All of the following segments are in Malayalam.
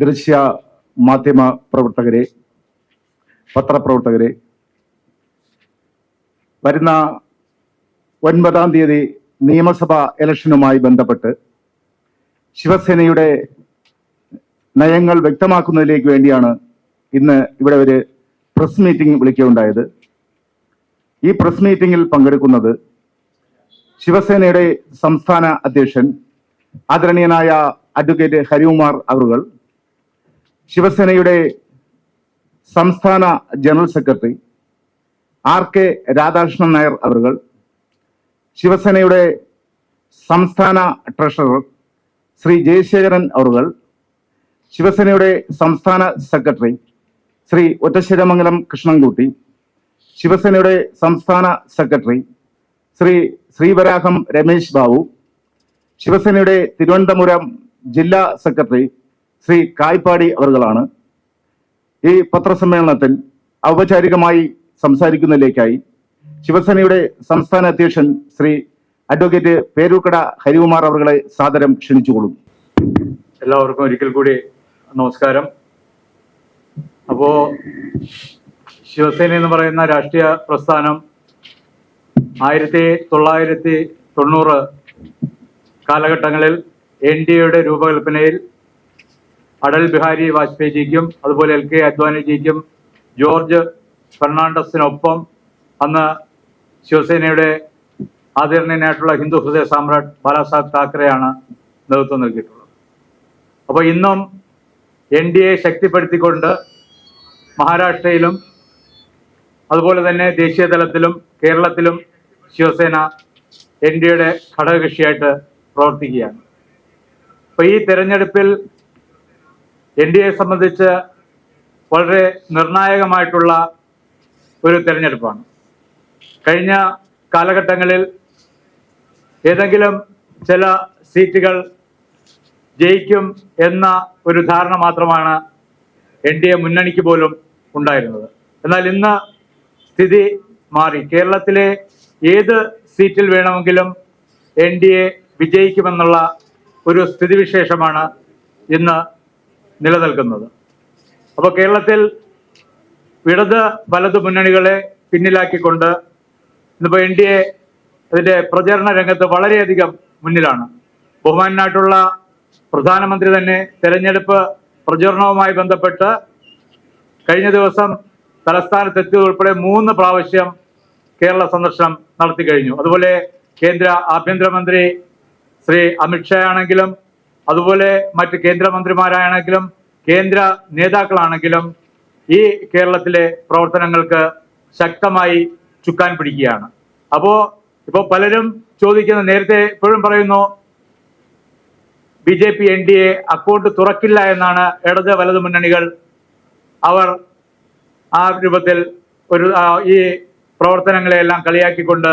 ദൃശ്യ മാധ്യമ പ്രവർത്തകരെ, പത്രപ്രവർത്തകരെ, വരുന്ന 9-ാം തീയതി നിയമസഭാ ഇലക്ഷനുമായി ബന്ധപ്പെട്ട് ശിവസേനയുടെ നയങ്ങൾ വ്യക്തമാക്കുന്നതിലേക്ക് വേണ്ടിയാണ് ഇന്ന് ഇവിടെ ഒരു പ്രസ് മീറ്റിംഗ് വിളിക്കുകയുണ്ടായത്. ഈ പ്രസ് മീറ്റിംഗിൽ പങ്കെടുക്കുന്നത് ശിവസേനയുടെ സംസ്ഥാന അധ്യക്ഷൻ ആദരണീയനായ അഡ്വക്കേറ്റ് ഹരികുമാർ അവറുകൾ, ശിവസേനയുടെ സംസ്ഥാന general secretary RK Radhakrishnan Nair അവറുകൾ, ശിവസേനയുടെ സംസ്ഥാന ട്രഷറർ ശ്രീ ജയശേഖരൻ അവറുകൾ, ശിവസേനയുടെ സംസ്ഥാന സെക്രട്ടറി ശ്രീ ഒറ്റശ്ശേരമംഗലം കൃഷ്ണൻകുട്ടി, ശിവസേനയുടെ സംസ്ഥാന സെക്രട്ടറി ശ്രീ ശ്രീവരാഹം രമേശ് ബാബു, ശിവസേനയുടെ തിരുവനന്തപുരം ജില്ലാ സെക്രട്ടറി ശ്രീ കായ്പാടി അവറുകളാണ്. ഈ പത്രസമ്മേളനത്തിൽ ഔപചാരികമായി സംസാരിക്കുന്നതിലേക്കായി ശിവസേനയുടെ സംസ്ഥാന അധ്യക്ഷൻ ശ്രീ അഡ്വക്കേറ്റ് പേരൂർക്കട ഹരികുമാർ അവറുകളെ സാദരം ക്ഷണിച്ചുകൊള്ളുന്നു. എല്ലാവർക്കും ഒരിക്കൽ കൂടി നമസ്കാരം. അപ്പോ ശിവസേന എന്ന് പറയുന്ന രാഷ്ട്രീയ പ്രസ്ഥാനം 1990 കാലഘട്ടങ്ങളിൽ NDAയുടെ രൂപകൽപ്പനയിൽ അടൽ ബിഹാരി വാജ്പേയിജിക്കും അതുപോലെ LK അദ്വാനിജിക്കും ജോർജ് ഫെർണാണ്ടസിനൊപ്പം അന്ന് ശിവസേനയുടെ ആദരണീയനായിട്ടുള്ള ഹിന്ദു ഹൃദയ സാമ്രാട്ട് ബാലാസാഹബ് താക്കറെയാണ് നേതൃത്വം നൽകിയിട്ടുള്ളത്. അപ്പോൾ ഇന്നും NDA ശക്തിപ്പെടുത്തിക്കൊണ്ട് മഹാരാഷ്ട്രയിലും അതുപോലെ തന്നെ ദേശീയ തലത്തിലും കേരളത്തിലും ശിവസേന NDAയുടെ ഘടകകക്ഷിയായിട്ട് പ്രവർത്തിക്കുകയാണ്. അപ്പോൾ ഈ തെരഞ്ഞെടുപ്പിൽ NDAയെ സംബന്ധിച്ച് വളരെ നിർണായകമായിട്ടുള്ള ഒരു തെരഞ്ഞെടുപ്പാണ്. കഴിഞ്ഞ കാലഘട്ടങ്ങളിൽ ഏതെങ്കിലും ചില സീറ്റുകൾ ജയിക്കും എന്ന ഒരു ധാരണ മാത്രമാണ് NDA മുന്നണിക്ക് പോലും ഉണ്ടായിരുന്നത്. എന്നാൽ ഇന്ന് സ്ഥിതി മാറി. കേരളത്തിലെ ഏത് സീറ്റിൽ വേണമെങ്കിലും NDA വിജയിക്കുമെന്നുള്ള ഒരു സ്ഥിതിവിശേഷമാണ് ഇന്ന് നിലനിൽക്കുന്നത്. അപ്പോൾ കേരളത്തിൽ ഇടത് വലത് മുന്നണികളെ പിന്നിലാക്കിക്കൊണ്ട് ഇന്നിപ്പോൾ NDA അതിൻ്റെ പ്രചരണ രംഗത്ത് വളരെയധികം മുന്നിലാണ്. ബഹുമാനായിട്ടുള്ള പ്രധാനമന്ത്രി തന്നെ തെരഞ്ഞെടുപ്പ് പ്രചരണവുമായി ബന്ധപ്പെട്ട് കഴിഞ്ഞ ദിവസം തലസ്ഥാനത്തെത്തിയതുൾപ്പെടെ 3 പ്രാവശ്യം കേരള സന്ദർശനം നടത്തി കഴിഞ്ഞു. അതുപോലെ കേന്ദ്ര ആഭ്യന്തരമന്ത്രി ശ്രീ അമിത്ഷാ ആണെങ്കിലും അതുപോലെ മറ്റ് കേന്ദ്രമന്ത്രിമാരാണെങ്കിലും കേന്ദ്ര നേതാക്കളാണെങ്കിലും ഈ കേരളത്തിലെ പ്രവർത്തനങ്ങൾക്ക് ശക്തമായി ചുക്കാൻ പിടിക്കുകയാണ്. ഇപ്പോൾ പലരും ചോദിക്കുന്ന, നേരത്തെ എപ്പോഴും പറയുന്നു BJP NDA അക്കൗണ്ട് തുറക്കില്ല എന്നാണ് ഇടത് വലത് മുന്നണികൾ അവർ ആ രൂപത്തിൽ ഈ പ്രവർത്തനങ്ങളെല്ലാം കളിയാക്കിക്കൊണ്ട്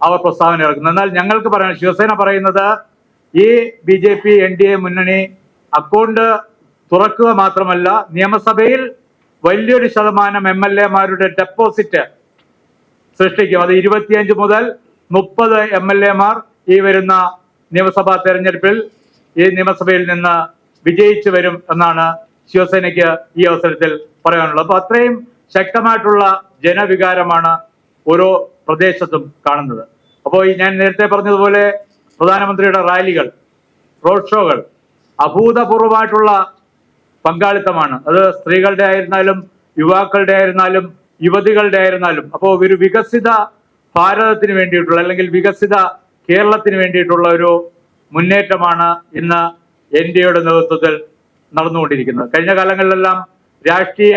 അവർ പ്രസ്താവന ഇറക്കുന്നത്. എന്നാൽ ഞങ്ങൾക്ക് പറയാൻ ശിവസേന പറയുന്നത് ഈ BJP NDA മുന്നണി അക്കൗണ്ട് തുറക്കുക മാത്രമല്ല, നിയമസഭയിൽ വലിയൊരു ശതമാനം MLA-മാരുടെ ഡെപ്പോസിറ്റ് സൃഷ്ടിക്കും. അത് 25 മുതൽ 30 MLA-മാർ ഈ വരുന്ന നിയമസഭാ തെരഞ്ഞെടുപ്പിൽ ഈ നിയമസഭയിൽ നിന്ന് വിജയിച്ചു വരും എന്നാണ് ശിവസേനയ്ക്ക് ഈ അവസരത്തിൽ പറയാനുള്ളത്. അപ്പൊ അത്രയും ശക്തമായിട്ടുള്ള ജനവികാരമാണ് ഓരോ പ്രദേശത്തും കാണുന്നത്. അപ്പോൾ ഞാൻ നേരത്തെ പറഞ്ഞതുപോലെ പ്രധാനമന്ത്രിയുടെ റാലികൾ, റോഡ് ഷോകൾ അഭൂതപൂർവമായിട്ടുള്ള പങ്കാളിത്തമാണ്. അത് സ്ത്രീകളുടെ ആയിരുന്നാലും യുവാക്കളുടെ ആയിരുന്നാലും യുവതികളുടെ ആയിരുന്നാലും. അപ്പോൾ ഒരു വികസിത ഭാരതത്തിന് വേണ്ടിയിട്ടുള്ള അല്ലെങ്കിൽ വികസിത കേരളത്തിന് വേണ്ടിയിട്ടുള്ള ഒരു മുന്നേറ്റമാണ് ഇന്ന് NDAയുടെ നേതൃത്വത്തിൽ നടന്നുകൊണ്ടിരിക്കുന്നത്. കഴിഞ്ഞ കാലങ്ങളിലെല്ലാം രാഷ്ട്രീയ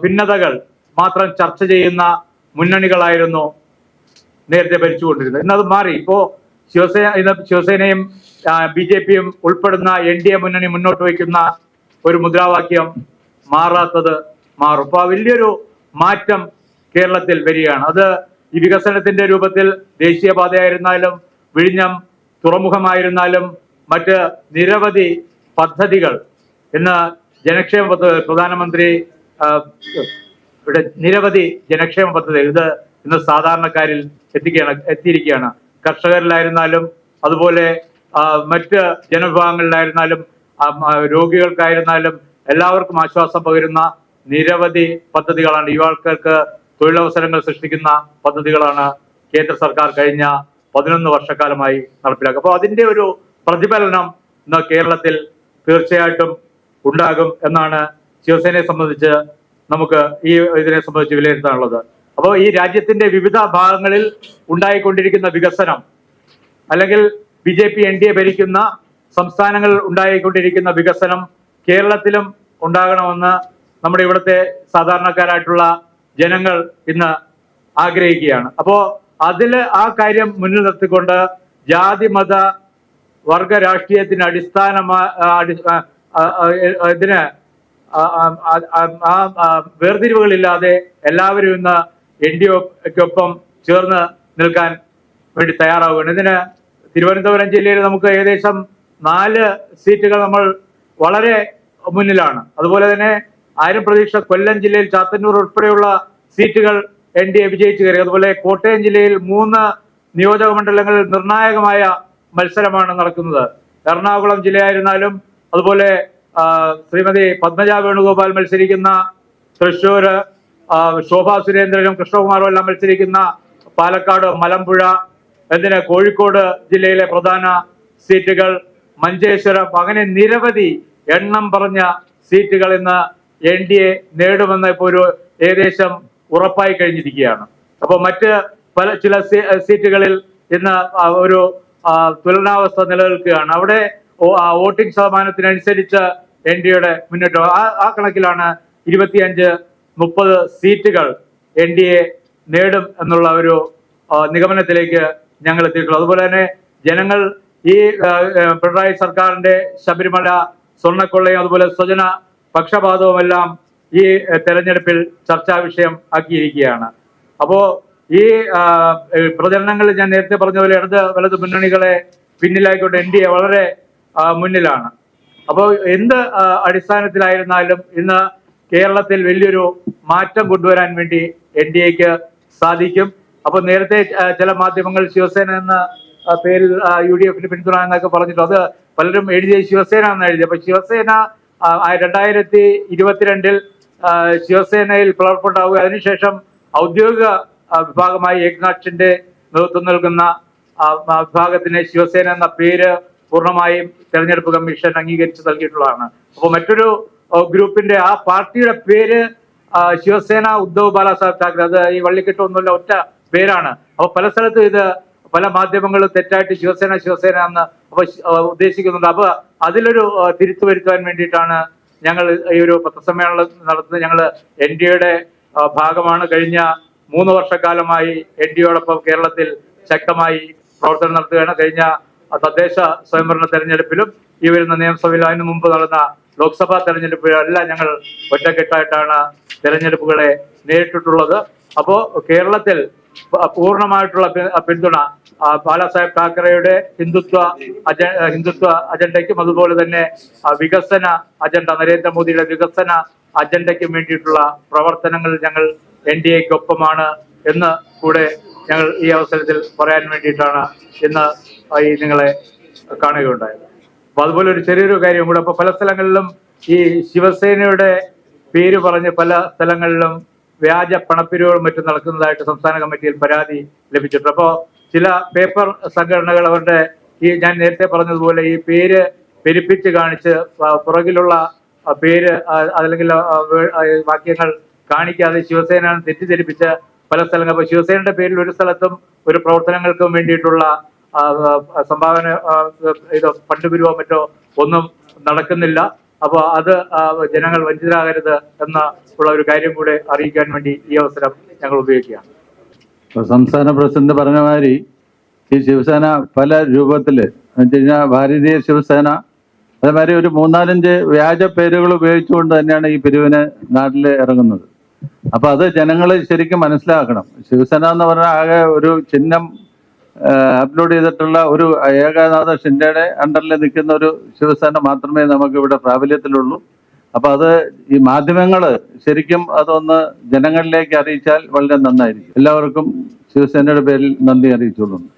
ഭിന്നതകൾ മാത്രം ചർച്ച ചെയ്യുന്ന മുന്നണികളായിരുന്നു നേരത്തെ ഭരിച്ചുകൊണ്ടിരുന്നത്. ഇന്നത് മാറി. ഇപ്പോൾ ശിവസേനയും BJP-യും ഉൾപ്പെടുന്ന NDA മുന്നണി മുന്നോട്ട് വയ്ക്കുന്ന ഒരു മുദ്രാവാക്യം മാറാത്തത് മാറും. അപ്പോൾ വലിയൊരു മാറ്റം കേരളത്തിൽ വരികയാണ്. അത് ഈ വികസനത്തിന്റെ രൂപത്തിൽ ദേശീയപാതയായിരുന്നാലും വിഴിഞ്ഞം തുറമുഖമായിരുന്നാലും മറ്റ് നിരവധി പദ്ധതികൾ ഇന്ന് ജനക്ഷേമ പദ്ധതി പ്രധാനമന്ത്രി ഇവിടെ നിരവധി ജനക്ഷേമ പദ്ധതികൾ ഇത് ഇന്ന് സാധാരണക്കാരിൽ എത്തിയിരിക്കുകയാണ്. കർഷകരിലായിരുന്നാലും അതുപോലെ മറ്റ് ജനവിഭാഗങ്ങളിലായിരുന്നാലും രോഗികൾക്കായിരുന്നാലും എല്ലാവർക്കും ആശ്വാസം പകരുന്ന നിരവധി പദ്ധതികളാണ്, യുവാക്കൾക്ക് തൊഴിലവസരങ്ങൾ സൃഷ്ടിക്കുന്ന പദ്ധതികളാണ് കേന്ദ്ര സർക്കാർ കഴിഞ്ഞ 11 വർഷക്കാലമായി നടപ്പിലാക്കുക. അപ്പോൾ അതിന്റെ ഒരു പ്രതിഫലനം ഇന്ന് കേരളത്തിൽ തീർച്ചയായിട്ടും ഉണ്ടാകും എന്നാണ് ശിവസേനയെ സംബന്ധിച്ച് നമുക്ക് ഇതിനെ സംബന്ധിച്ച് വിലയിരുത്താനുള്ളത്. അപ്പോൾ ഈ രാജ്യത്തിന്റെ വിവിധ ഭാഗങ്ങളിൽ ഉണ്ടായിക്കൊണ്ടിരിക്കുന്ന വികസനം, അല്ലെങ്കിൽ BJP NDA ഭരിക്കുന്ന സംസ്ഥാനങ്ങളിൽ ഉണ്ടായിക്കൊണ്ടിരിക്കുന്ന വികസനം കേരളത്തിലും ഉണ്ടാകണമെന്ന് നമ്മുടെ ഇവിടുത്തെ സാധാരണക്കാരായിട്ടുള്ള ജനങ്ങൾ ഇന്ന് ആഗ്രഹിക്കുകയാണ്. അപ്പോൾ ആ കാര്യം മുന്നിൽ നിർത്തിക്കൊണ്ട് ജാതി മത വർഗ രാഷ്ട്രീയത്തിന് ഇതിന് വേർതിരിവുകളില്ലാതെ എല്ലാവരും ഇന്ന് NDAക്കൊപ്പം ചേർന്ന് നിൽക്കാൻ വേണ്ടി തയ്യാറാവുകയാണ്. ഇതിന് തിരുവനന്തപുരം ജില്ലയിൽ നമുക്ക് ഏകദേശം 4 സീറ്റുകൾ നമ്മൾ വളരെ മുന്നിലാണ്. അതുപോലെ തന്നെ ആയിരം പ്രതീക്ഷ കൊല്ലം ജില്ലയിൽ ചാത്തന്നൂർ ഉൾപ്പെടെയുള്ള സീറ്റുകൾ NDA വിജയിച്ചു കയറി. അതുപോലെ കോട്ടയം ജില്ലയിൽ 3 നിയോജക മണ്ഡലങ്ങളിൽ നിർണായകമായ മത്സരമാണ് നടക്കുന്നത്. എറണാകുളം ജില്ലയായിരുന്നാലും, അതുപോലെ ശ്രീമതി പത്മജ വേണുഗോപാൽ മത്സരിക്കുന്ന തൃശ്ശൂർ, ശോഭാ സുരേന്ദ്രനും കൃഷ്ണകുമാറും എല്ലാം മത്സരിക്കുന്ന പാലക്കാട്, മലമ്പുഴ, കോഴിക്കോട് ജില്ലയിലെ പ്രധാന സീറ്റുകൾ, മഞ്ചേശ്വരം, അങ്ങനെ നിരവധി എണ്ണം പറഞ്ഞ സീറ്റുകൾ ഇന്ന് NDA നേടുമെന്ന് ഇപ്പോൾ ഒരു ഏകദേശം ഉറപ്പായി കഴിഞ്ഞിരിക്കുകയാണ്. അപ്പോൾ മറ്റ് ചില സീറ്റുകളിൽ ഇന്ന് ഒരു തുലനാവസ്ഥ നിലനിൽക്കുകയാണ്. അവിടെ വോട്ടിംഗ് ശതമാനത്തിനനുസരിച്ച് NDAയുടെ മുന്നേറ്റം ആ കണക്കിലാണ് 25-30 സീറ്റുകൾ NDA നേടും എന്നുള്ള ഒരു നിഗമനത്തിലേക്ക് ഞങ്ങൾ എത്തിയിട്ടുള്ളത്. അതുപോലെ തന്നെ ജനങ്ങൾ ഈ പിണറായി സർക്കാരിന്റെ ശബരിമല സ്വർണ്ണക്കൊള്ളയും അതുപോലെ സ്വജന പക്ഷപാതവുമെല്ലാം ഈ തെരഞ്ഞെടുപ്പിൽ ചർച്ചാ വിഷയം ആക്കിയിരിക്കുകയാണ്. അപ്പോ ഈ പ്രചരണങ്ങൾ ഞാൻ നേരത്തെ പറഞ്ഞ പോലെ വലത് മുന്നണികളെ പിന്നിലായിക്കൊണ്ട് NDA വളരെ മുന്നിലാണ്. അപ്പോൾ എന്ത് അടിസ്ഥാനത്തിലായിരുന്നാലും ഇന്ന് കേരളത്തിൽ വലിയൊരു മാറ്റം കൊണ്ടുവരാൻ വേണ്ടി NDAക്ക് സാധിക്കും. അപ്പോൾ നേരത്തെ ചില മാധ്യമങ്ങൾ ശിവസേന എന്ന പേരിൽ UDFന് പിന്തുണ എന്നൊക്കെ പറഞ്ഞിട്ട് അത് പലരും എഴുതിയ ശിവസേന എന്ന് എഴുതി. അപ്പൊ ശിവസേന 2022 ശിവസേനയിൽ പിളർപ്പുണ്ടാവുക, അതിനുശേഷം ഔദ്യോഗിക വിഭാഗമായി ഏക്നാഥ് ഷിൻഡെ നേതൃത്വം നൽകുന്ന വിഭാഗത്തിന് ശിവസേന എന്ന പേര് പൂർണ്ണമായും തെരഞ്ഞെടുപ്പ് കമ്മീഷൻ അംഗീകരിച്ച് നൽകിയിട്ടുള്ളതാണ്. അപ്പോൾ മറ്റൊരു ഗ്രൂപ്പിന്റെ ആ പാർട്ടിയുടെ പേര് ശിവസേന ഉദ്ധവ് ബാലാസാഹേബ് താക്കറെ, അത് ഈ വള്ളിക്കെട്ടൊന്നുമില്ല, ഒറ്റ പേരാണ്. അപ്പൊ പല സ്ഥലത്തും ഇത് പല മാധ്യമങ്ങളും തെറ്റായിട്ട് ശിവസേന എന്ന് ഉദ്ദേശിക്കുന്നുണ്ട്. അപ്പൊ അതിലൊരു തിരുത്തു വരുത്താൻ വേണ്ടിയിട്ടാണ് ഞങ്ങൾ ഈ ഒരു പത്രസമ്മേളനം നടത്തുന്നത്. ഞങ്ങൾ NDAയുടെ ഭാഗമാണ്. കഴിഞ്ഞ 3 വർഷക്കാലമായി NDAയോടൊപ്പം കേരളത്തിൽ ശക്തമായി പ്രവർത്തനം നടത്തുകയാണ്. കഴിഞ്ഞ തദ്ദേശ സ്വയംഭരണ തെരഞ്ഞെടുപ്പിലും ഈ വരുന്ന നിയമസഭയിലും അതിനു മുമ്പ് നടന്ന ലോക്സഭാ തെരഞ്ഞെടുപ്പിലെല്ലാം ഞങ്ങൾ ഒറ്റക്കെട്ടായിട്ടാണ് തെരഞ്ഞെടുപ്പുകളെ നേരിട്ടിട്ടുള്ളത്. അപ്പോ കേരളത്തിൽ പൂർണ്ണമായിട്ടുള്ള പിന്തുണ ബാലാസാഹേബ് താക്കറെയുടെ ഹിന്ദുത്വ അജണ്ടയ്ക്കും അതുപോലെ തന്നെ വികസന അജണ്ട, നരേന്ദ്രമോദിയുടെ വികസന അജണ്ടയ്ക്കും വേണ്ടിയിട്ടുള്ള പ്രവർത്തനങ്ങൾ ഞങ്ങൾ NDAക്കൊപ്പമാണ് എന്ന് കൂടെ ഞങ്ങൾ ഈ അവസരത്തിൽ പറയാൻ വേണ്ടിയിട്ടാണ് ഇന്ന് ഈ നിങ്ങളെ കാണുകയുണ്ടായത്. അപ്പൊ അതുപോലെ ഒരു ചെറിയൊരു കാര്യം കൂടെ, അപ്പൊ പല സ്ഥലങ്ങളിലും ഈ ശിവസേനയുടെ പേര് പറഞ്ഞ് പല സ്ഥലങ്ങളിലും വ്യാജ പണപ്പിരിവുകളും മറ്റും നടക്കുന്നതായിട്ട് സംസ്ഥാന കമ്മിറ്റിയിൽ പരാതി ലഭിച്ചിട്ടുണ്ട്. അപ്പോൾ ചില പേപ്പർ സംഘടനകൾ അവരുടെ ഞാൻ നേരത്തെ പറഞ്ഞതുപോലെ ഈ പേര് പെരുപ്പിച്ച് കാണിച്ച് പുറകിലുള്ള പേര് അല്ലെങ്കിൽ വാക്യങ്ങൾ കാണിക്കാതെ ശിവസേന തെറ്റിദ്ധരിപ്പിച്ച് പല സ്ഥലങ്ങൾ, അപ്പോൾ ശിവസേനയുടെ പേരിൽ ഒരു സ്ഥലത്തും ഒരു പ്രവർത്തനങ്ങൾക്കും വേണ്ടിയിട്ടുള്ള സംഭാവന ഫണ്ട് പിരിവോ മറ്റോ ഒന്നും നടക്കുന്നില്ല. അപ്പോൾ അത് ജനങ്ങൾ വഞ്ചിതരാകരുത് ഉള്ള ഒരു കാര്യം കൂടെ അറിയിക്കാൻ വേണ്ടി ഈ അവസരം ഞങ്ങൾ ഉപയോഗിക്കുകയാണ്. സംസ്ഥാന പ്രസിഡന്റ് പറഞ്ഞ മാതിരി ഈ ശിവസേന പല രൂപത്തില് കഴിഞ്ഞാൽ ഭാരതീയ ശിവസേന, അതേമാതിരി ഒരു 3-4 വ്യാജ പേരുകൾ ഉപയോഗിച്ചുകൊണ്ട് തന്നെയാണ് ഈ പിരിവിന് നാട്ടിൽ ഇറങ്ങുന്നത്. അപ്പൊ അത് ജനങ്ങൾ ശരിക്കും മനസ്സിലാക്കണം. ശിവസേന എന്ന് പറഞ്ഞാൽ ആകെ ഒരു ചിഹ്നം അപ്ലോഡ് ചെയ്തിട്ടുള്ള ഒരു ഏകനാഥ ഷിൻഡെയുടെ അണ്ടറിൽ നിൽക്കുന്ന ഒരു ശിവസേന മാത്രമേ നമുക്ക് ഇവിടെ പ്രാബല്യത്തിലുള്ളൂ. അപ്പൊ അത് ഈ മാധ്യമങ്ങൾ ശരിക്കും അതൊന്ന് ജനങ്ങളിലേക്ക് അറിയിച്ചാൽ വളരെ നന്നായിരിക്കും. എല്ലാവർക്കും ശിവസേനയുടെ പേരിൽ നന്ദി അറിയിച്ചുകൊള്ളുന്നു.